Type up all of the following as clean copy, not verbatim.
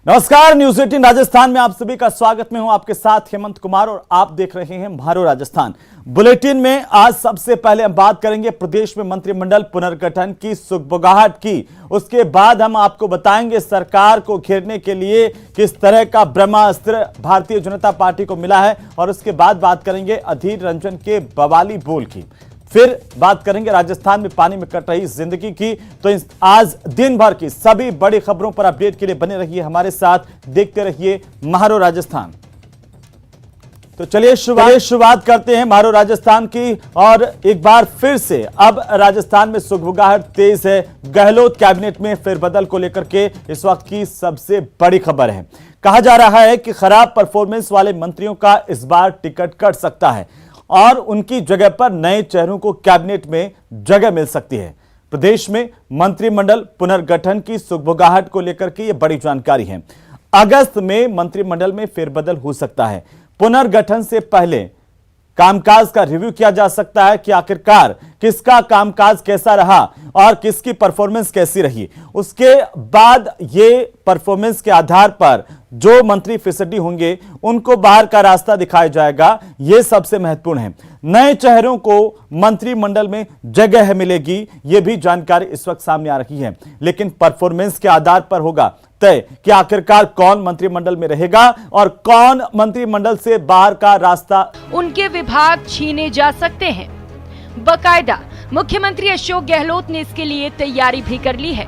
नमस्कार, न्यूज 18 राजस्थान में आप सभी का स्वागत। में हूं आपके साथ हेमंत कुमार और आप देख रहे हैं म्हारो राजस्थान। बुलेटिन में आज सबसे पहले हम बात करेंगे प्रदेश में मंत्रिमंडल पुनर्गठन की सुगबुगाहट की। उसके बाद हम आपको बताएंगे सरकार को घेरने के लिए किस तरह का ब्रह्मास्त्र भारतीय जनता पार्टी को मिला है, और उसके बाद बात करेंगे अधीर रंजन के बवाली बोल की। फिर बात करेंगे राजस्थान में पानी में कट रही जिंदगी की। तो आज दिन भर की सभी बड़ी खबरों पर अपडेट के लिए बने रहिए हमारे साथ, देखते रहिए म्हारो राजस्थान। तो चलिए शुरुआत करते हैं म्हारो राजस्थान की। और एक बार फिर से अब राजस्थान में सुगबुगाहट तेज है। गहलोत कैबिनेट में फेरबदल को लेकर के इस वक्त की सबसे बड़ी खबर है। कहा जा रहा है कि खराब परफॉर्मेंस वाले मंत्रियों का इस बार टिकट कट सकता है और उनकी जगह पर नए चेहरों को कैबिनेट में जगह मिल सकती है। प्रदेश में मंत्रिमंडल पुनर्गठन की सुगबुगाहट को लेकर के यह बड़ी जानकारी है। अगस्त में मंत्रिमंडल में फेरबदल हो सकता है। पुनर्गठन से पहले कामकाज का रिव्यू किया जा सकता है कि आखिरकार किसका कामकाज कैसा रहा और किसकी परफॉर्मेंस कैसी रही। उसके बाद ये परफॉर्मेंस के आधार पर जो मंत्री फिसड्डी होंगे उनको बाहर का रास्ता दिखाया जाएगा। यह सबसे महत्वपूर्ण है। नए चेहरों को मंत्रिमंडल में जगह मिलेगी, यह भी जानकारी इस वक्त सामने आ रही है। लेकिन परफॉर्मेंस के आधार पर होगा तय कि आखिरकार कौन मंत्रिमंडल में रहेगा और कौन मंत्रिमंडल से बाहर का रास्ता। उनके विभाग छीने जा सकते हैं। बकायदा मुख्यमंत्री अशोक गहलोत ने इसके लिए तैयारी भी कर ली है।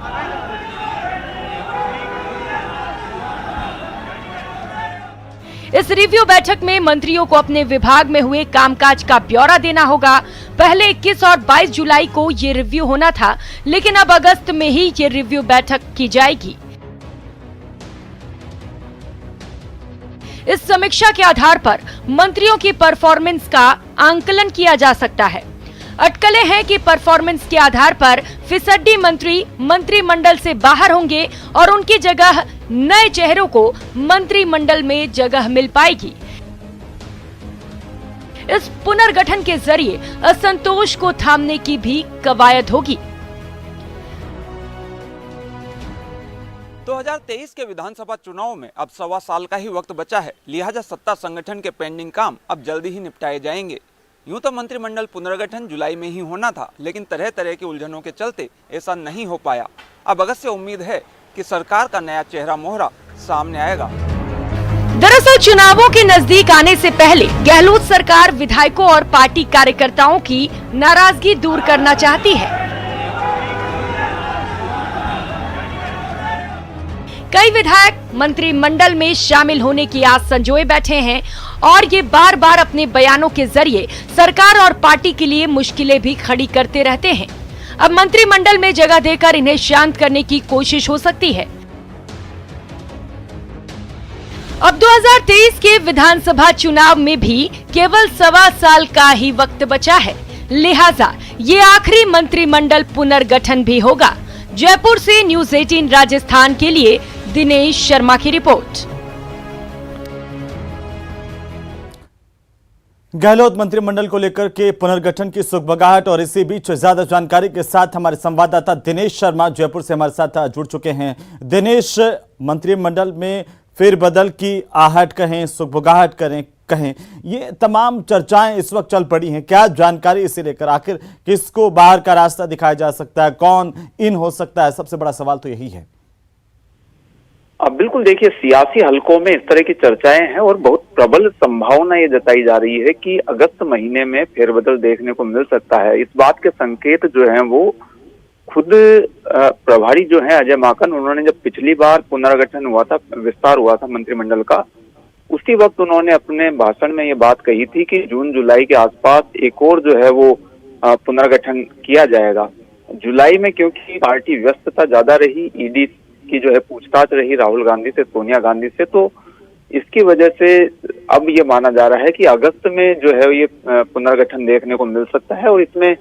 इस रिव्यू बैठक में मंत्रियों को अपने विभाग में हुए कामकाज का ब्यौरा देना होगा। पहले 21 और 22 जुलाई को ये रिव्यू होना था, लेकिन अब अगस्त में ही ये रिव्यू बैठक की जाएगी। इस समीक्षा के आधार पर मंत्रियों की परफॉर्मेंस का आंकलन किया जा सकता है। अटकलें हैं कि परफॉर्मेंस के आधार पर फिसड्डी मंत्री मंत्रिमंडल से बाहर होंगे और उनकी जगह नए चेहरों को मंत्रिमंडल में जगह मिल पाएगी। इस पुनर्गठन के जरिए असंतोष को थामने की भी कवायद होगी। 2023 के विधानसभा चुनाव में अब 1.25 साल का ही वक्त बचा है, लिहाजा सत्ता संगठन के पेंडिंग काम अब जल्दी ही निपटाए जाएंगे। यूं तो मंत्रिमंडल पुनर्गठन जुलाई में ही होना था, लेकिन तरह तरह की उलझनों के चलते ऐसा नहीं हो पाया। अब अगस्त से उम्मीद है कि सरकार का नया चेहरा मोहरा सामने आएगा। दरअसल चुनावों के नजदीक आने से पहले गहलोत सरकार विधायकों और पार्टी कार्यकर्ताओं की नाराजगी दूर करना चाहती है। कई विधायक मंत्रिमंडल में शामिल होने की आस संजोए बैठे हैं और ये बार बार अपने बयानों के जरिए सरकार और पार्टी के लिए मुश्किलें भी खड़ी करते रहते हैं। अब मंत्रिमंडल में जगह देकर इन्हें शांत करने की कोशिश हो सकती है। अब 2023 के विधानसभा चुनाव में भी केवल 1.25 साल का ही वक्त बचा है, लिहाजा ये आखिरी मंत्रिमंडल पुनर्गठन भी होगा। जयपुर से न्यूज 18 राजस्थान के लिए दिनेश शर्मा की रिपोर्ट। गहलोत मंत्रिमंडल को लेकर के पुनर्गठन की सुगबुगाहट और इसी बीच ज्यादा जानकारी के साथ हमारे संवाददाता दिनेश शर्मा जयपुर से हमारे साथ जुड़ चुके हैं। दिनेश, मंत्रिमंडल में फेरबदल की आहट कहें, सुगबुगाहट कहें, ये तमाम चर्चाएं इस वक्त चल पड़ी हैं। क्या जानकारी इसे लेकर, आखिर किसको बाहर का रास्ता दिखाया जा सकता है, कौन इन हो सकता है? सबसे बड़ा सवाल तो यही है। अब बिल्कुल देखिए, सियासी हलकों में इस तरह की चर्चाएं हैं और बहुत प्रबल संभावना ये जताई जा रही है कि अगस्त महीने में फेरबदल देखने को मिल सकता है। इस बात के संकेत जो हैं वो खुद प्रभारी जो हैं अजय माकन, उन्होंने जब पिछली बार पुनर्गठन हुआ था, विस्तार हुआ था मंत्रिमंडल का, उसी वक्त उन्होंने अपने भाषण में ये बात कही थी कि जून जुलाई के आसपास एक और जो है वो पुनर्गठन किया जाएगा। जुलाई में क्योंकि पार्टी व्यस्तता ज्यादा रही, ईडी की जो है पूछताछ रही राहुल गांधी से, सोनिया गांधी से, तो इसकी वजह से अब ये माना जा रहा है कि अगस्त में जो है ये पुनर्गठन देखने को मिल सकता है। और इसमें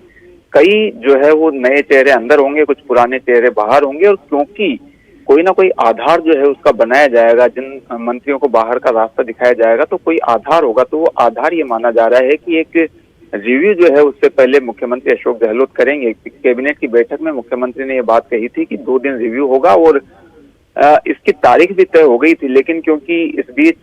कई जो है वो नए चेहरे अंदर होंगे, कुछ पुराने चेहरे बाहर होंगे। और क्योंकि कोई ना कोई आधार जो है उसका बनाया जाएगा, जिन मंत्रियों को बाहर का रास्ता दिखाया जाएगा तो कोई आधार होगा, तो वो आधार ये माना जा रहा है कि एक रिव्यू जो है उससे पहले मुख्यमंत्री अशोक गहलोत करेंगे। कैबिनेट की बैठक में मुख्यमंत्री ने ये बात कही थी कि 2 दिन रिव्यू होगा और इसकी तारीख भी तय हो गई थी, लेकिन क्योंकि इस बीच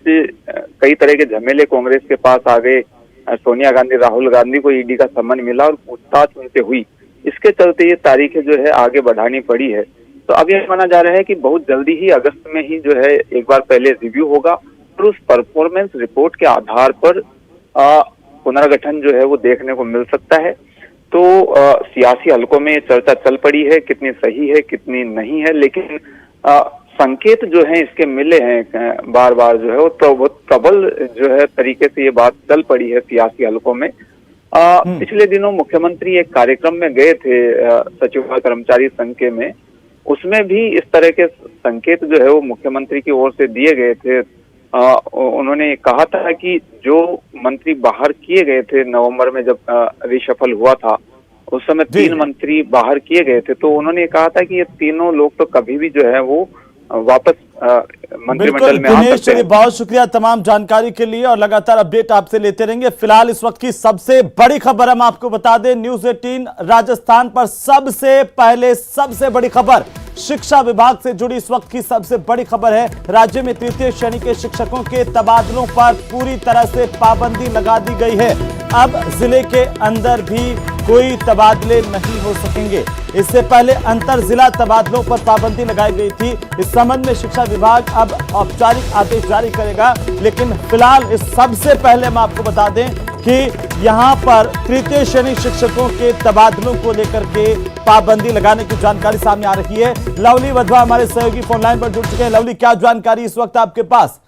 कई तरह के झमेले कांग्रेस के पास आ गए, सोनिया गांधी, राहुल गांधी को ईडी का सम्मन मिला और पूछताछ उनसे हुई, इसके चलते ये तारीखें जो है आगे बढ़ानी पड़ी है। तो अब यह माना जा रहा है कि बहुत जल्दी ही अगस्त में ही जो है एक बार पहले रिव्यू होगा और उस परफॉर्मेंस रिपोर्ट के आधार पर पुनर्गठन जो है वो देखने को मिल सकता है। तो सियासी हलकों में चर्चा चल पड़ी है, कितनी सही है कितनी नहीं है, लेकिन संकेत जो है इसके मिले हैं बार बार जो है वो बहुत प्रबल जो है तरीके से ये बात चल पड़ी है सियासी हलकों में। पिछले दिनों मुख्यमंत्री एक कार्यक्रम में गए थे सचिवालय कर्मचारी संघ के में, उसमें भी इस तरह के संकेत जो है वो मुख्यमंत्री की ओर से दिए गए थे। उन्होंने कहा था कि जो मंत्री बाहर किए गए थे नवंबर में जब रिशफल हुआ था, उस समय 3 मंत्री बाहर किए गए थे, तो उन्होंने कहा था कि ये तीनों लोग तो कभी भी जो है वो वापस मंत्रिमंडल में आ सकते हैं। बहुत शुक्रिया तमाम जानकारी के लिए और लगातार अपडेट आपसे लेते रहेंगे। फिलहाल इस वक्त की सबसे बड़ी खबर हम आपको बता दें, न्यूज़ 18 राजस्थान पर सबसे पहले सबसे बड़ी खबर शिक्षा विभाग से जुड़ी इस वक्त की सबसे बड़ी खबर है। राज्य में तृतीय श्रेणी के शिक्षकों के तबादलों पर पूरी तरह से पाबंदी लगा दी गई है। अब जिले के अंदर भी कोई तबादले नहीं हो सकेंगे। इससे पहले अंतर जिला तबादलों पर पाबंदी लगाई गई थी। इस संबंध में शिक्षा विभाग अब औपचारिक आदेश जारी करेगा, लेकिन फिलहाल इस सबसे पहले हम आपको बता दें कि यहां पर तृतीय श्रेणी शिक्षकों के तबादलों को लेकर के पाबंदी लगाने की जानकारी सामने आ रही है। लवली वधवा हमारे सहयोगी फोन लाइन पर जुड़ चुके हैं। लवली, क्या जानकारी इस वक्त आपके पास?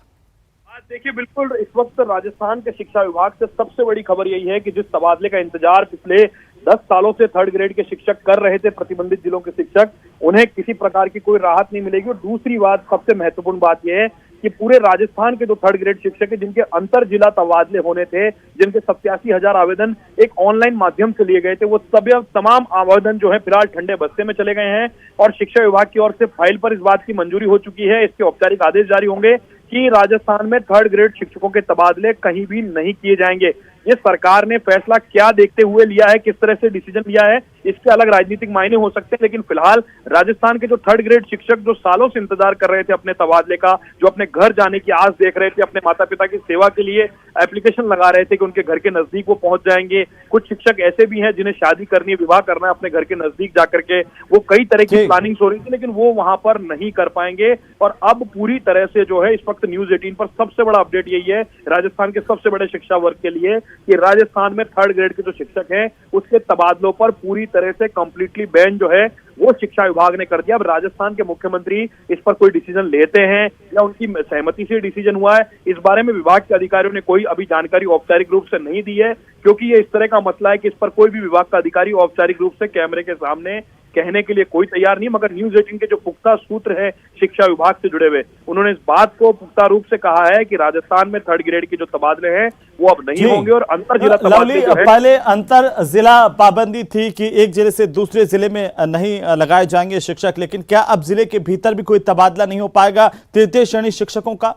देखिए, बिल्कुल इस वक्त राजस्थान के शिक्षा विभाग से सबसे बड़ी खबर यही है कि जिस तबादले का इंतजार पिछले 10 सालों से 3rd ग्रेड के शिक्षक कर रहे थे, प्रतिबंधित जिलों के शिक्षक, उन्हें किसी प्रकार की कोई राहत नहीं मिलेगी। और दूसरी बात, सबसे महत्वपूर्ण बात यह है कि पूरे राजस्थान के जो 3rd ग्रेड शिक्षक है, जिनके अंतर जिला तबादले होने थे, जिनके 87,000 आवेदन एक ऑनलाइन माध्यम से लिए गए थे, वो तमाम आवेदन जो है फिलहाल ठंडे बस्ते में चले गए हैं और शिक्षा विभाग की ओर से फाइल पर इस बात की मंजूरी हो चुकी है। इसके औपचारिक आदेश जारी होंगे कि राजस्थान में 3rd ग्रेड शिक्षकों के तबादले कहीं भी नहीं किए जाएंगे। ये सरकार ने फैसला क्या देखते हुए लिया है, किस तरह से डिसीजन लिया है, इसके अलग राजनीतिक मायने हो सकते हैं, लेकिन फिलहाल राजस्थान के जो 3rd ग्रेड शिक्षक जो सालों से इंतजार कर रहे थे अपने तबादले का, जो अपने घर जाने की आस देख रहे थे, अपने माता पिता की सेवा के लिए एप्लीकेशन लगा रहे थे कि उनके घर के नजदीक वो पहुंच जाएंगे। कुछ शिक्षक ऐसे भी हैं जिन्हें शादी करनी है, विवाह करना है अपने घर के नजदीक जाकर के, वो कई तरह की प्लानिंग हो रही थी, लेकिन वो वहां पर नहीं कर पाएंगे। और अब पूरी तरह से जो है इस वक्त न्यूज़ 18 पर सबसे बड़ा अपडेट यही है राजस्थान के सबसे बड़े शिक्षा वर्ग के लिए कि राजस्थान में 3rd ग्रेड के जो शिक्षक हैं उसके तबादलों पर पूरी तरह से कंप्लीटली बैन जो है वो शिक्षा विभाग ने कर दिया। अब राजस्थान के मुख्यमंत्री इस पर कोई डिसीजन लेते हैं या उनकी सहमति से डिसीजन हुआ है, इस बारे में विभाग के अधिकारियों ने कोई अभी जानकारी औपचारिक रूप से नहीं दी है, क्योंकि ये इस तरह का मसला है कि इस पर कोई भी विभाग का अधिकारी औपचारिक रूप से कैमरे के सामने कहने के लिए कोई तैयार नहीं। मगर न्यूज़ 18 के जो पुख्ता सूत्र है शिक्षा विभाग से जुड़े हुए, उन्होंने इस बात को पुख्ता रूप से कहा है कि राजस्थान में 3rd ग्रेड के जो तबादले हैं वो अब नहीं होंगे और अंतर जिला तबादले जो है, पहले अंतर जिला पाबंदी थी कि एक जिले से दूसरे जिले में नहीं लगाए जाएंगे शिक्षक, लेकिन क्या अब जिले के भीतर भी कोई तबादला नहीं हो पाएगा तृतीय श्रेणी शिक्षकों का?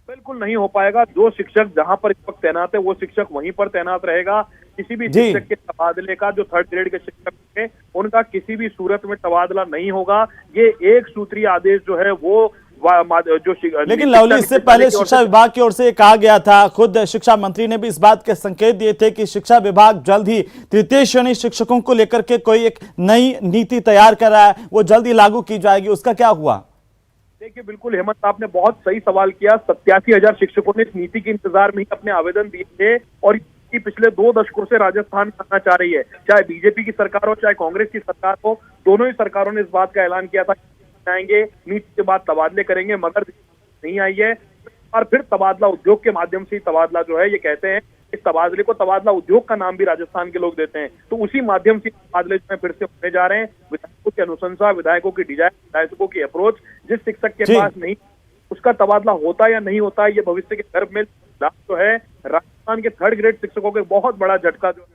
बिल्कुल नहीं हो पाएगा। जो शिक्षक जहां पर इस वक्त तैनात है वो शिक्षक वहीं पर तैनात रहेगा। किसी भी शिक्षक के तबादले का, जो 3rd ग्रेड के शिक्षक थे उनका किसी भी सूरत में तबादला नहीं होगा। ये एक सूत्रीय आदेश जो है वो जो लेकिन लवली, इससे पहले शिक्षा विभाग की ओर से कहा गया था, खुद शिक्षा मंत्री ने भी इस बात के संकेत दिए थे कि शिक्षा विभाग जल्द ही तृतीय श्रेणी शिक्षकों को लेकर के कोई एक नई नीति तैयार कर रहा है, वो जल्द ही लागू की जाएगी, उसका क्या हुआ? देखिए, बिल्कुल हेमंत, आपने बहुत सही सवाल किया। 87,000 शिक्षकों ने इस नीति के इंतजार में ही अपने आवेदन दिए थे और कि पिछले 2 दशकों से राजस्थान करना चाह रही है, चाहे बीजेपी की सरकार हो चाहे कांग्रेस की सरकार हो, दोनों ही सरकारों ने इस बात का ऐलान किया था आएंगे नीति के बाद तबादले करेंगे, मगर नहीं आई है। और फिर तबादला उद्योग के माध्यम से तबादला जो है, ये कहते हैं इस तबादले को तबादला उद्योग का नाम भी राजस्थान के लोग देते हैं, तो उसी माध्यम से तबादले जो है फिर से होने जा रहे हैं। विधायकों की अनुशंसा, विधायकों की डिजाइन, विधायकों की अप्रोच, जिस शिक्षक के पास नहीं उसका तबादला होता या नहीं होता, ये भविष्य के गर्भ में जो है राजस्थान के 3rd ग्रेड शिक्षकों के बहुत बड़ा झटका जो।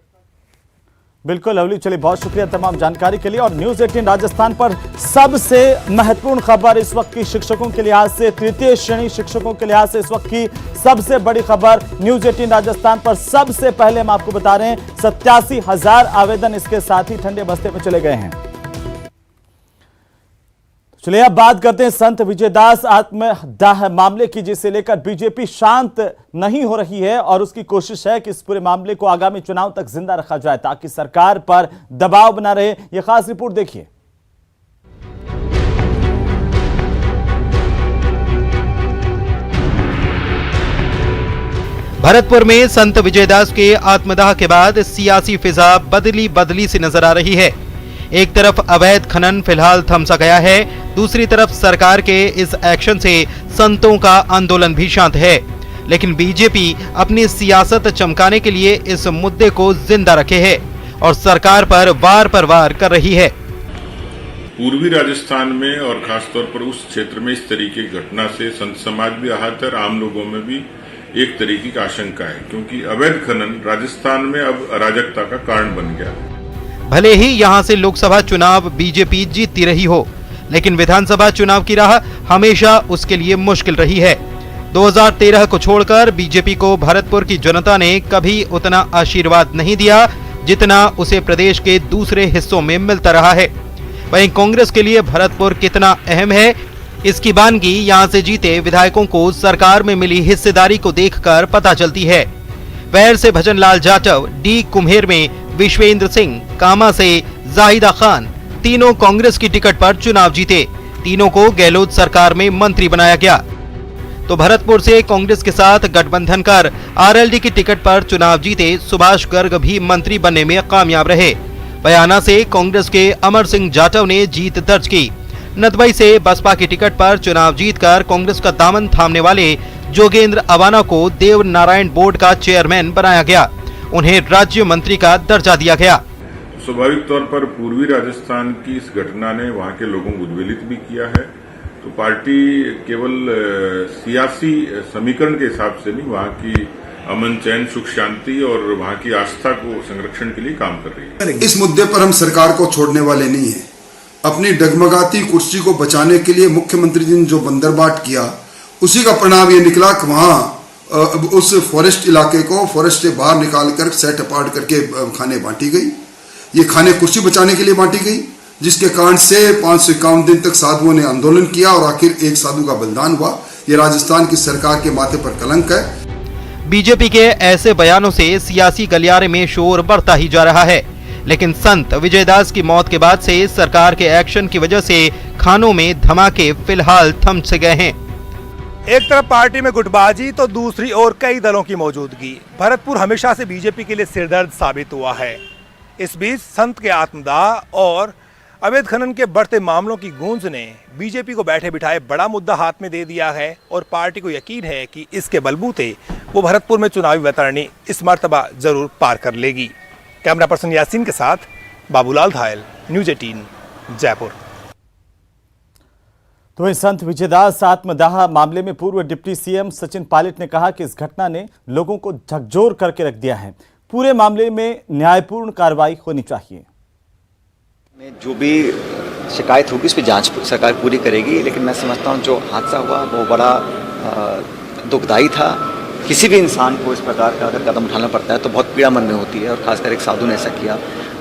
बिल्कुल लवली, चलिए बहुत शुक्रिया तमाम जानकारी के लिए। और न्यूज़ 18 राजस्थान पर सबसे महत्वपूर्ण खबर इस वक्त की शिक्षकों के लिहाज से, तृतीय श्रेणी शिक्षकों के लिहाज से इस वक्त की सबसे बड़ी खबर न्यूज़ 18 राजस्थान पर सबसे पहले हम आपको बता रहे हैं 87,000 आवेदन इसके साथ ही ठंडे बस्ते में चले गए हैं। चलिए अब बात करते हैं संत विजयदास आत्मदाह मामले की, जिसे लेकर बीजेपी शांत नहीं हो रही है और उसकी कोशिश है कि इस पूरे मामले को आगामी चुनाव तक जिंदा रखा जाए ताकि सरकार पर दबाव बना रहे। यह खास रिपोर्ट देखिए। भरतपुर में संत विजयदास के आत्मदाह के बाद सियासी फिजा बदली सी नजर आ रही है। एक तरफ अवैध खनन फिलहाल थम सा गया है, दूसरी तरफ सरकार के इस एक्शन से संतों का आंदोलन भी शांत है। लेकिन बीजेपी अपनी सियासत चमकाने के लिए इस मुद्दे को जिंदा रखे है और सरकार पर वार कर रही है। पूर्वी राजस्थान में और खासतौर पर उस क्षेत्र में इस तरीके की घटना से संत समाज भी आहत है और आम लोगों में भी एक तरीके की आशंका है, क्योंकि अवैध खनन राजस्थान में अब अराजकता का कारण बन गया। भले ही यहां से लोकसभा चुनाव बीजेपी जीतती रही हो, लेकिन विधानसभा चुनाव की राह हमेशा उसके लिए मुश्किल रही है। 2013 को छोड़कर बीजेपी को भरतपुर की जनता ने कभी उतना आशीर्वाद नहीं दिया जितना उसे प्रदेश के दूसरे हिस्सों में मिलता रहा है। वहीं कांग्रेस के लिए भरतपुर कितना अहम है, इसकी बानगी यहां से जीते विधायकों को सरकार में मिली हिस्सेदारी को देखकर पता चलती है। वैर से भजनलाल जाटव, डी कुम्हेर में विश्वेंद्र सिंह, कामा से जाहिदा खान, तीनों कांग्रेस की टिकट पर चुनाव जीते। तीनों को गहलोत सरकार में मंत्री बनाया गया। तो भरतपुर से कांग्रेस के साथ गठबंधन कर आरएलडी की टिकट पर चुनाव जीते सुभाष गर्ग भी मंत्री बनने में कामयाब रहे। बयाना से कांग्रेस के अमर सिंह जाटव ने जीत दर्ज की। नदबई से बसपा की टिकट पर चुनाव जीतकर कांग्रेस का दामन थामने वाले जोगेंद्र अवाना को देव नारायण बोर्ड का चेयरमैन बनाया गया। उन्हें राज्य मंत्री का दर्जा दिया गया। स्वाभाविक तौर पर पूर्वी राजस्थान की इस घटना ने वहां के लोगों को उद्वेलित भी किया है। तो पार्टी केवल सियासी समीकरण के हिसाब से नहीं, वहां की अमन चैन सुख शांति और वहां की आस्था को संरक्षण के लिए काम कर रही है। इस मुद्दे पर हम सरकार को छोड़ने वाले नहीं हैं। अपनी डगमगाती कुर्सी को बचाने के लिए मुख्यमंत्री जी ने जो बंदरबाट किया, उसी का परिणाम ये निकला कि वहां उस फॉरेस्ट इलाके को फॉरेस्ट से बाहर निकालकर सेट अपार्ट करके खाने बांटी गई। ये खाने कुर्सी बचाने के लिए बांटी गई, जिसके कारण से 551 दिन तक साधुओं ने आंदोलन किया और आखिर एक साधु का बलिदान हुआ। ये राजस्थान की सरकार के माथे पर कलंक है। बीजेपी के ऐसे बयानों से सियासी गलियारे में शोर बढ़ता ही जा रहा है, लेकिन संत विजयदास की मौत के बाद से सरकार के एक्शन की वजह से खानों में धमाके फिलहाल थम से गए हैं। एक तरफ पार्टी में गुटबाजी तो दूसरी ओर कई दलों की मौजूदगी। भरतपुर हमेशा से बीजेपी के लिए सिरदर्द साबित हुआ है। इस बीच संत के आत्मदाह और अवैध खनन के बढ़ते मामलों की गूंज ने बीजेपी को बैठे बिठाए बड़ा मुद्दा हाथ में दे दिया है और पार्टी को यकीन है कि इसके बलबूते वो भरतपुर में चुनावी वैतरणी इस मर्तबा जरूर पार कर लेगी। कैमरा पर्सन यासीन के साथ बाबूलाल धायल, न्यूज़ 18, जयपुर। तो वहीं संत विजयदास आत्मदाह मामले में पूर्व डिप्टी सीएम सचिन पायलट ने कहा कि इस घटना ने लोगों को झकझोर करके रख दिया है। पूरे मामले में न्यायपूर्ण कार्रवाई होनी चाहिए। जो भी शिकायत होगी उस पर जांच सरकार पूरी करेगी, लेकिन मैं समझता हूँ जो हादसा हुआ वो बड़ा दुखदायी था। किसी भी इंसान को इस प्रकार का अगर कदम उठाना पड़ता है तो बहुत पीड़ा मन में होती है, और खासकर एक साधु ने ऐसा किया,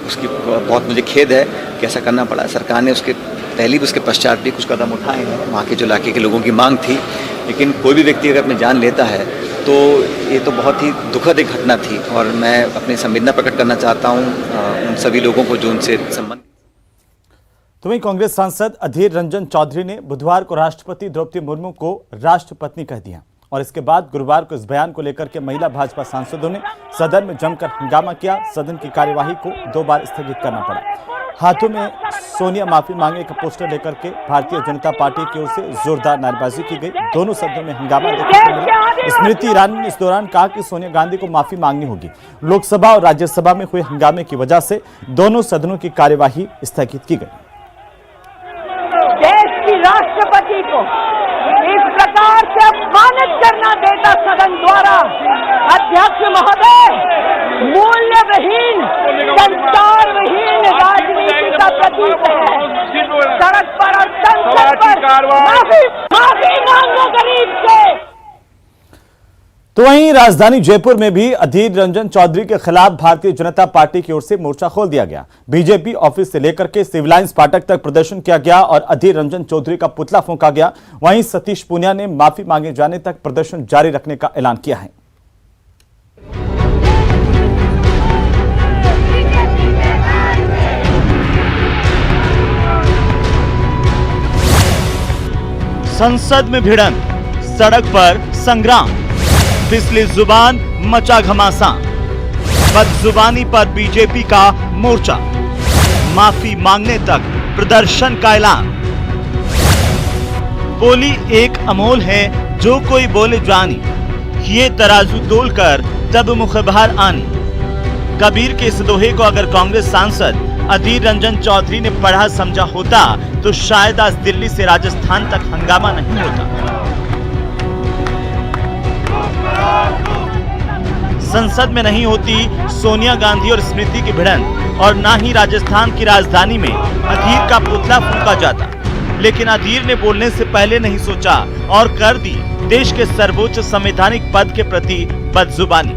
उसकी बहुत मुझे खेद है कि ऐसा करना पड़ा। सरकार ने उसके पहले भी उसके पश्चात भी कुछ कदम उठाए हैं, वहाँ के जो इलाके के लोगों की मांग थी, लेकिन कोई भी व्यक्ति अगर अपनी जान लेता है तो ये तो बहुत ही दुखद एक घटना थी। और मैं अपनी संवेदना प्रकट करना चाहता हूँ उन सभी लोगों को जो उनसे संबंध। तो वहीं कांग्रेस सांसद अधीर रंजन चौधरी ने बुधवार को राष्ट्रपति द्रौपदी मुर्मू को राष्ट्रपत्नी कह दिया और इसके बाद गुरुवार को इस बयान को लेकर के महिला भाजपा सांसदों ने सदन में जमकर हंगामा किया। सदन की कार्यवाही को 2 बार स्थगित करना पड़ा। हाथों में सोनिया माफी मांगे का पोस्टर लेकर के भारतीय जनता पार्टी की ओर से जोरदार नारेबाजी की गई। दोनों सदनों में हंगामा देखने को मिला। स्मृति ईरानी ने इस दौरान कहा कि सोनिया गांधी को माफी मांगनी होगी। लोकसभा और राज्यसभा में हुए हंगामे की वजह से दोनों सदनों की कार्यवाही स्थगित की गई। देश की राष्ट्रपति को इस प्रकार से अपमानित करना देता सदन द्वारा, अध्यक्ष महोदय, मूल्यविहीन, संस्कारविहीन राजनीति का प्रतीक है। सड़क पर और संसद पर माफी मांगो गरीब से। तो वहीं राजधानी जयपुर में भी अधीर रंजन चौधरी के खिलाफ भारतीय जनता पार्टी की ओर से मोर्चा खोल दिया गया। बीजेपी ऑफिस से लेकर के सिविल लाइंस फाटक तक प्रदर्शन किया गया और अधीर रंजन चौधरी का पुतला फूंका गया। वहीं सतीश पूनिया ने माफी मांगे जाने तक प्रदर्शन जारी रखने का ऐलान किया है। संसद में भिड़ंत, सड़क पर संग्राम, फिसली जुबान मचा घमासान, बदजुबानी पर बीजेपी का मोर्चा, माफी मांगने तक प्रदर्शन का ऐलान। बोली एक अमोल है जो कोई बोले जानी, ये तराजू तोलकर तब मुखबार आनी। कबीर के इस दोहे को अगर कांग्रेस सांसद अधीर रंजन चौधरी ने पढ़ा समझा होता तो शायद आज दिल्ली से राजस्थान तक हंगामा नहीं होता। संसद में नहीं होती सोनिया गांधी और स्मृति की भिड़ंत और ना ही राजस्थान की राजधानी में अधीर का पुतला फूंका जाता। लेकिन अधीर ने बोलने से पहले नहीं सोचा और कर दी देश के सर्वोच्च संवैधानिक पद के प्रति बदजुबानी।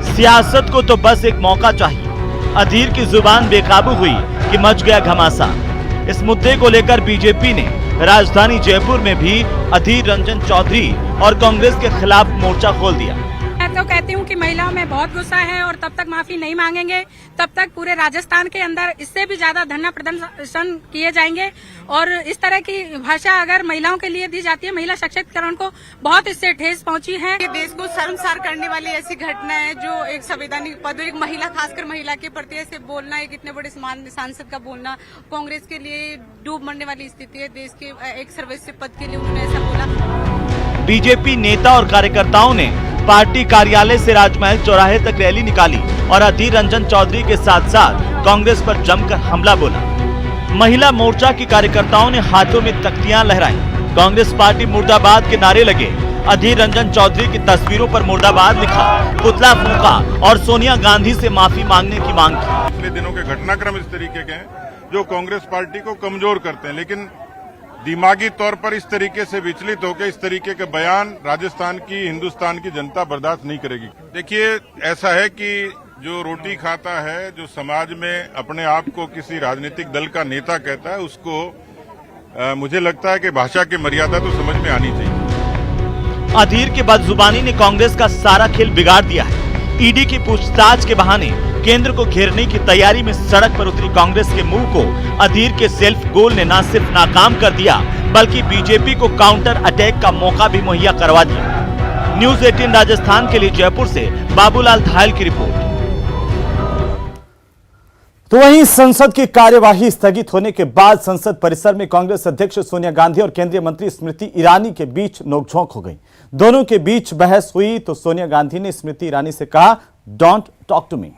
सियासत को तो बस एक मौका चाहिए। अधीर की जुबान बेकाबू हुई कि मच गया घमासान। इस मुद्दे को लेकर बीजेपी ने राजधानी जयपुर में भी अधीर रंजन चौधरी और कांग्रेस के खिलाफ मोर्चा खोल दिया। मैं तो कहती हूँ कि महिलाओं में बहुत गुस्सा है और तब तक माफी नहीं मांगेंगे तब तक पूरे राजस्थान के अंदर इससे भी ज्यादा धरना प्रदर्शन किए जाएंगे। और इस तरह की भाषा अगर महिलाओं के लिए दी जाती है, महिला सशक्तिकरण को बहुत इससे ठेस पहुंची है। ये देश को शर्मसार करने वाली ऐसी घटना है जो एक संवैधानिक पद, एक महिला, खासकर महिला के प्रति ऐसे बोलना, एक इतने बड़े सांसद का बोलना कांग्रेस के लिए डूब मरने वाली स्थिति है। देश के एक सर्वोच्च पद के लिए उन्होंने ऐसा बोला। बीजेपी नेता और कार्यकर्ताओं ने पार्टी कार्यालय से राजमहल चौराहे तक रैली निकाली और अधीर रंजन चौधरी के साथ साथ कांग्रेस पर जमकर हमला बोला। महिला मोर्चा की कार्यकर्ताओं ने हाथों में तख्तियां लहराई, कांग्रेस पार्टी मुर्दाबाद के नारे लगे, अधीर रंजन चौधरी की तस्वीरों पर मुर्दाबाद लिखा, पुतला फूंका और सोनिया गांधी से माफी मांगने की मांग की। पिछले दिनों के घटनाक्रम इस तरीके के हैं जो कांग्रेस पार्टी को कमजोर करते हैं, लेकिन दिमागी तौर पर इस तरीके से विचलित होकर इस तरीके के बयान राजस्थान की, हिंदुस्तान की जनता बर्दाश्त नहीं करेगी। देखिए, ऐसा है कि जो रोटी खाता है, जो समाज में अपने आप को किसी राजनीतिक दल का नेता कहता है, उसको मुझे लगता है कि भाषा की मर्यादा तो समझ में आनी चाहिए। अधीर की बदजुबानी ने कांग्रेस का सारा खेल बिगाड़ दिया है। ईडी की पूछताछ के बहाने केंद्र को घेरने की तैयारी में सड़क पर उतरी कांग्रेस के मुंह को अधीर के सेल्फ गोल ने न सिर्फ नाकाम कर दिया बल्कि बीजेपी को काउंटर अटैक का मौका भी मुहैया करवा दिया। न्यूज़ 18 राजस्थान के लिए जयपुर से बाबूलाल धायल की रिपोर्ट। तो वहीं संसद की कार्यवाही स्थगित होने के बाद संसद परिसर में कांग्रेस अध्यक्ष सोनिया गांधी और केंद्रीय मंत्री स्मृति ईरानी के बीच नोकझोंक हो गई। दोनों के बीच बहस हुई तो सोनिया गांधी ने स्मृति ईरानी से कहा, डोंट टॉक टू मी।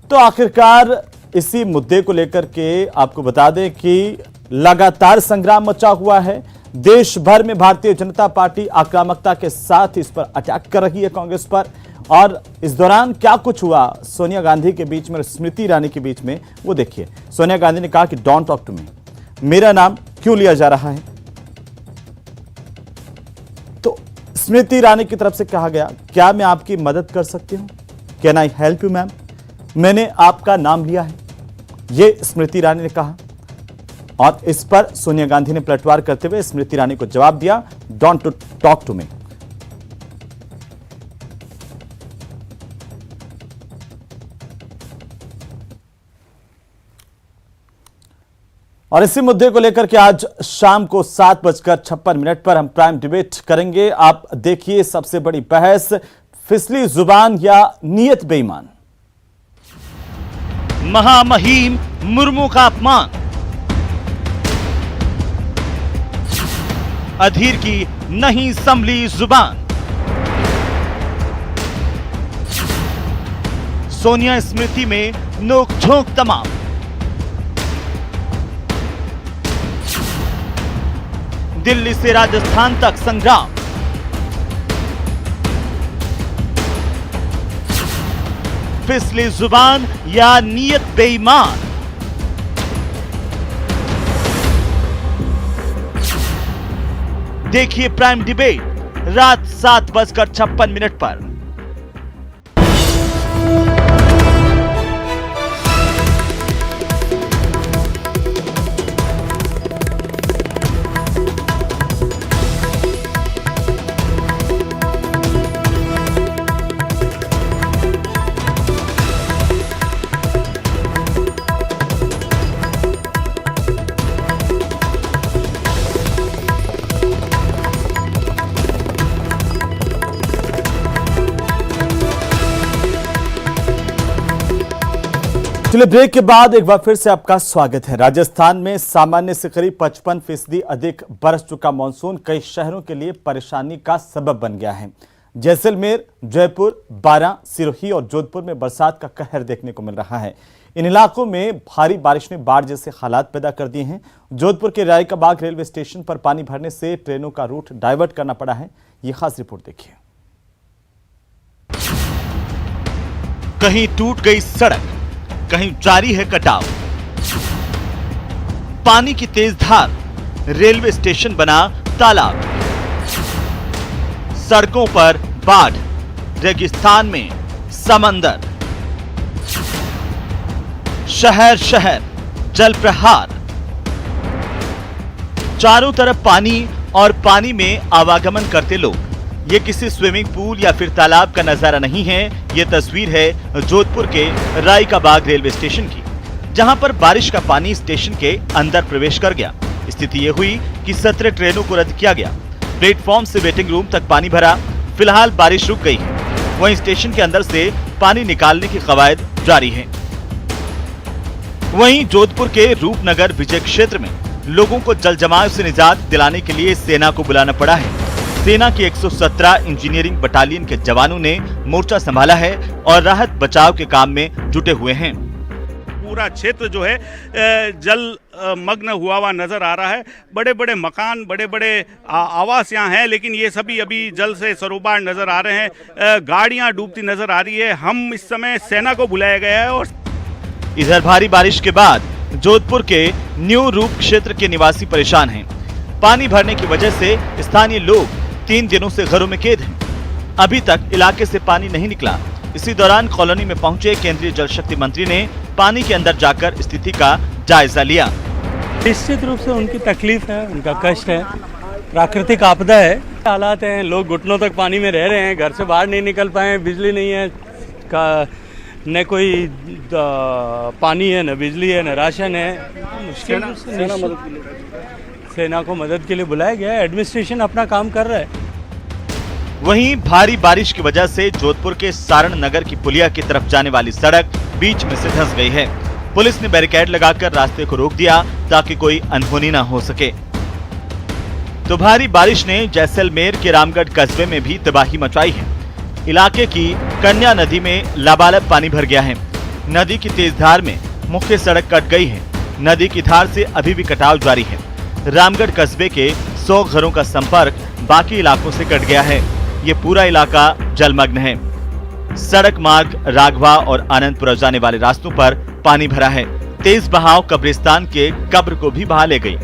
तो आखिरकार इसी मुद्दे को लेकर के आपको बता दें कि लगातार संग्राम मचा हुआ है। देश भर में भारतीय जनता पार्टी आक्रामकता के साथ इस पर अटैक कर रही है कांग्रेस पर। और इस दौरान क्या कुछ हुआ सोनिया गांधी के बीच में और स्मृति ईरानी के बीच में, वो देखिए। सोनिया गांधी ने कहा कि डोंट टॉक टू मी, मेरा नाम क्यों लिया जा रहा है। तो स्मृति ईरानी की तरफ से कहा गया, क्या मैं आपकी मदद कर सकती हूं, can I help you ma'am, मैंने आपका नाम लिया है, ये स्मृति ईरानी ने कहा। और इस पर सोनिया गांधी ने पलटवार करते हुए स्मृति ईरानी को जवाब दिया, डोंट टॉक टू मी। और इसी मुद्दे को लेकर के आज शाम को 7:56 पर हम प्राइम डिबेट करेंगे। आप देखिए, सबसे बड़ी बहस, फिसली जुबान या नीयत बेईमान। महामहिम मुर्मू का अपमान, अधीर की नहीं संभली जुबान, सोनिया स्मृति में नोकझोंक तमाम। दिल्ली से राजस्थान तक संग्राम, फिसली जुबान या नीयत बेईमान। देखिए प्राइम डिबेट रात 7:56 पर। चलिए ब्रेक के बाद एक बार फिर से आपका स्वागत है। राजस्थान में सामान्य से करीब 55% अधिक बरस चुका मानसून कई शहरों के लिए परेशानी का सबब बन गया है। जैसलमेर, जयपुर, बारां, सिरोही और जोधपुर में बरसात का कहर देखने को मिल रहा है। इन इलाकों में भारी बारिश ने बाढ़ जैसे हालात पैदा कर दिए हैं। जोधपुर के राय का बाग रेलवे स्टेशन पर पानी भरने से ट्रेनों का रूट डाइवर्ट करना पड़ा है। ये खास रिपोर्ट देखिए। कहीं टूट गई सड़क, कहीं जारी है कटाव। पानी की तेज धार, रेलवे स्टेशन बना तालाब। सड़कों पर बाढ़, रेगिस्तान में समंदर। शहर शहर जल प्रहार। चारों तरफ पानी और पानी में आवागमन करते लोग। ये किसी स्विमिंग पूल या फिर तालाब का नजारा नहीं है। ये तस्वीर है जोधपुर के राय का बाग रेलवे स्टेशन की, जहां पर बारिश का पानी स्टेशन के अंदर प्रवेश कर गया। स्थिति ये हुई कि 17 ट्रेनों को रद्द किया गया। प्लेटफॉर्म से वेटिंग रूम तक पानी भरा। फिलहाल बारिश रुक गई है, वहीं स्टेशन के अंदर से पानी निकालने की कवायद जारी है। वहीं जोधपुर के रूपनगर विजय क्षेत्र में लोगों को जल जमाव से निजात दिलाने के लिए सेना को बुलाना पड़ा है। सेना की 117 इंजीनियरिंग बटालियन के जवानों ने मोर्चा संभाला है और राहत बचाव के काम में जुटे हुए हैं। पूरा क्षेत्र जो है जल मग्न हुआ नजर आ रहा है। बड़े बड़े मकान, बड़े बड़े आवास यहाँ हैं, लेकिन ये सभी अभी जल से सरोबार नजर आ रहे हैं। गाड़ियाँ डूबती नजर आ रही है। हम इस समय सेना को बुलाया गया है। और इधर भारी बारिश के बाद जोधपुर के न्यू रूप क्षेत्र के निवासी परेशान हैं। पानी भरने की वजह से स्थानीय लोग 3 दिनों से घरों में कैद हैं। अभी तक इलाके से पानी नहीं निकला। इसी दौरान कॉलोनी में पहुंचे केंद्रीय जल शक्ति मंत्री ने पानी के अंदर जाकर स्थिति का जायजा लिया। निश्चित रूप से उनकी तकलीफ है, उनका कष्ट है, प्राकृतिक आपदा है, हालात हैं। लोग घुटनों तक पानी में रह रहे हैं, घर से बाहर नहीं निकल पाए, बिजली नहीं है, न कोई पानी है, न बिजली है, न राशन है। मुश्किल सेना को मदद के लिए बुलाया गया है। एडमिनिस्ट्रेशन अपना काम कर रहा है। वहीं भारी बारिश की वजह से जोधपुर के सारण नगर की पुलिया की तरफ जाने वाली सड़क बीच में से धंस गई है। पुलिस ने बैरिकेड लगाकर रास्ते को रोक दिया ताकि कोई अनहोनी न हो सके। तो भारी बारिश ने जैसलमेर के रामगढ़ कस्बे में भी तबाही मचाई है। इलाके की कन्या नदी में लबालब पानी भर गया है। नदी की तेज धार में मुख्य सड़क कट गई है। नदी की धार से अभी भी कटाव जारी है। रामगढ़ कस्बे के 100 घरों का संपर्क बाकी इलाकों से कट गया है। ये पूरा इलाका जलमग्न है। सड़क मार्ग राघवा और आनंदपुरा जाने वाले रास्तों पर पानी भरा है। तेज बहाव कब्रिस्तान के कब्र को भी बहा ले गई।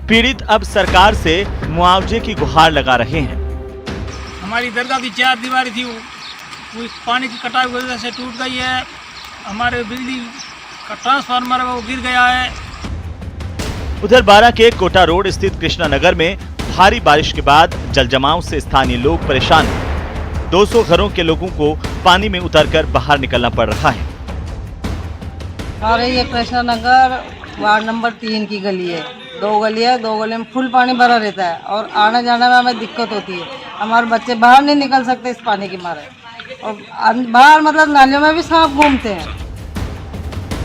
पीड़ित अब सरकार से मुआवजे की गुहार लगा रहे हैं। हमारी दरगाह की 4 दीवारें थी, वो पानी की कटाव की वजह से टूट गई है। हमारे बिजली का ट्रांसफार्मर वो गिर गया है। उधर बारां के कोटा रोड स्थित कृष्णा नगर में भारी बारिश के बाद जलजमाव से स्थानीय लोग परेशान हैं। 200 घरों के लोगों को पानी में उतरकर बाहर निकलना पड़ रहा है। और ये कृष्णा नगर वार्ड नंबर 3 की गली है। 2 गली है, 2 गली में फुल पानी भरा रहता है और आने जाने में हमें दिक्कत होती है। हमारे बच्चे बाहर नहीं निकल सकते इस पानी के मारे, और बाहर मतलब नालियों में भी सांप घूमते हैं।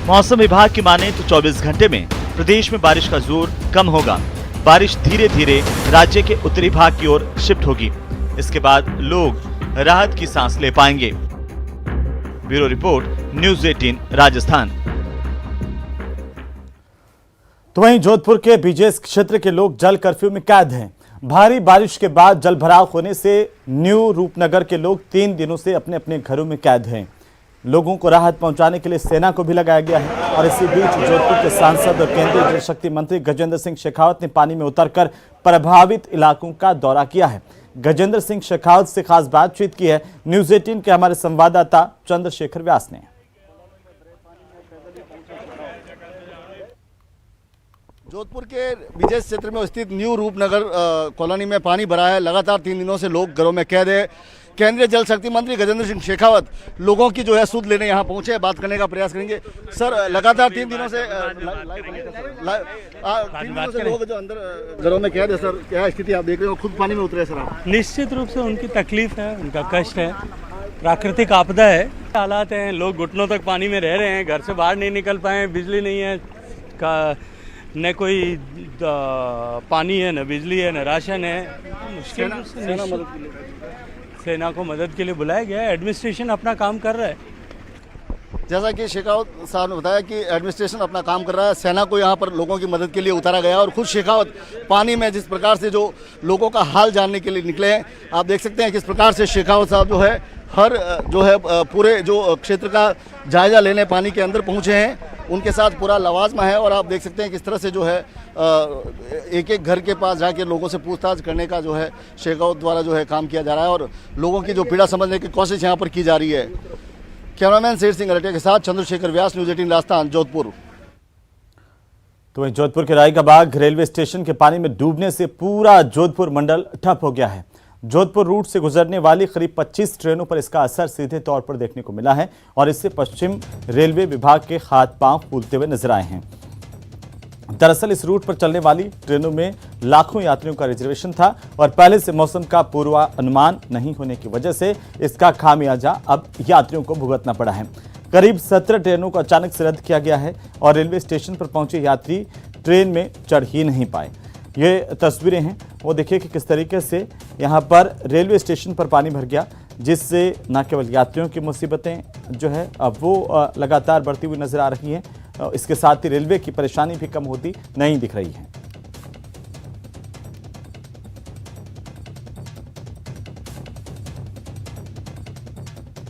मौसम विभाग की माने तो 24 घंटे में प्रदेश में बारिश का जोर कम होगा। बारिश धीरे धीरे राज्य के उत्तरी भाग की ओर शिफ्ट होगी। इसके बाद लोग राहत की सांस ले पाएंगे। Bureau report, news 18 Rajasthan. तो वहीं जोधपुर के बीजेस क्षेत्र के लोग जल कर्फ्यू में कैद हैं। भारी बारिश के बाद जल भराव होने से न्यू रूपनगर के लोग 3 दिनों से अपने अपने घरों में कैद हैं। लोगों को राहत पहुंचाने के लिए सेना को भी लगाया गया है। और इसी बीच जोधपुर के सांसद और केंद्रीय जल शक्ति मंत्री गजेंद्र सिंह शेखावत ने पानी में उतरकर प्रभावित इलाकों का दौरा किया है। गजेंद्र सिंह शेखावत से खास बातचीत की है न्यूज 18 के हमारे संवाददाता चंद्रशेखर व्यास ने। जोधपुर के विजय क्षेत्र में स्थित न्यू रूपनगर कॉलोनी में पानी भरा है। लगातार 3 दिनों से लोग घरों में कैद है। केंद्रीय जल शक्ति मंत्री गजेंद्र सिंह शेखावत लोगों की जो है सुध लेने यहाँ पहुंचे, बात करने का प्रयास करेंगे। सर, लगातार 3 दिनों से लोग जो अंदर घरों में कैद है, सर क्या स्थिति आप देख रहे हो? खुद पानी में उतरे सर आप? निश्चित रूप से उनकी तकलीफ है, उनका कष्ट है, प्राकृतिक आपदा है, हालात हैं, लोग घुटनों तक पानी में रह रहे हैं, घर से बाहर नहीं निकल पाए, बिजली नहीं है, न कोई पानी है, न बिजली है, न राशन है। मुश्किल सेना को मदद के लिए बुलाया गया है। एडमिनिस्ट्रेशन अपना काम कर रहा है। जैसा कि शेखावत साहब ने बताया कि एडमिनिस्ट्रेशन अपना काम कर रहा है, सेना को यहाँ पर लोगों की मदद के लिए उतारा गया और खुद शेखावत पानी में जिस प्रकार से जो लोगों का हाल जानने के लिए निकले हैं, आप देख सकते हैं किस प्रकार से शेखावत साहब जो है हर जो है पूरे जो क्षेत्र का जायजा लेने पानी के अंदर पहुँचे हैं। उनके साथ पूरा लवाजमा है और आप देख सकते हैं किस तरह से जो है एक एक घर के पास जाके लोगों से पूछताछ करने का जो है शेखावत द्वारा जो है काम किया जा रहा है और लोगों की जो पीड़ा समझने की कोशिश यहाँ पर की जा रही है। कैमरामैन शेर सिंह अरेटिया के साथ चंद्रशेखर व्यास, न्यूज 18 राजस्थान, जोधपुर। तो वहीं जोधपुर के राय का बाग रेलवे स्टेशन के पानी में डूबने से पूरा जोधपुर मंडल ठप हो गया है। जोधपुर रूट से गुजरने वाली करीब 25 ट्रेनों पर इसका असर सीधे तौर पर देखने को मिला है और इससे पश्चिम रेलवे विभाग के हाथ पांव फूलते हुए नजर आए हैं। दरअसल इस रूट पर चलने वाली ट्रेनों में लाखों यात्रियों का रिजर्वेशन था और पहले से मौसम का पूर्वानुमान नहीं होने की वजह से इसका खामियाजा अब यात्रियों को भुगतना पड़ा है। करीब 17 ट्रेनों को अचानक से रद्द किया गया है और रेलवे स्टेशन पर पहुंचे यात्री ट्रेन में चढ़ ही नहीं पाए। ये तस्वीरें हैं, वो देखिए कि किस तरीके से यहाँ पर रेलवे स्टेशन पर पानी भर गया, जिससे न केवल यात्रियों की मुसीबतें जो है अब वो लगातार बढ़ती हुई नजर आ रही हैं, इसके साथ ही रेलवे की परेशानी भी कम होती नहीं दिख रही है।